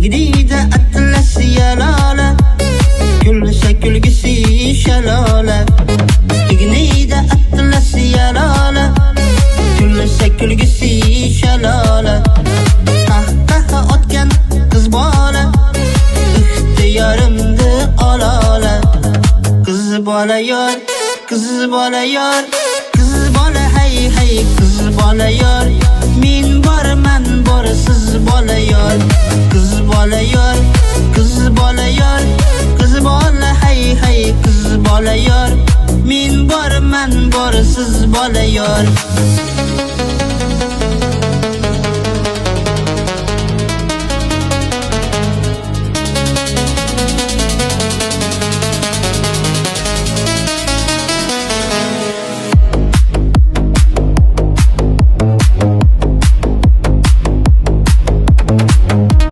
Tegnida atlas yalola, kulsa kulgisi shalola. Tegnida atlas yalola, kulsa kulgisi shalola. Qahqaha otgan qiz bola, ixtiyorimni olola. Qiz bola yor, qiz bola yor, qiz bola hay hay, qiz bola yor. Men borman bor siz bola yor. Qiz bola yor, qiz bola yor, qiz bola hay hay, qiz bola yor. Men borman bor siz bola yor.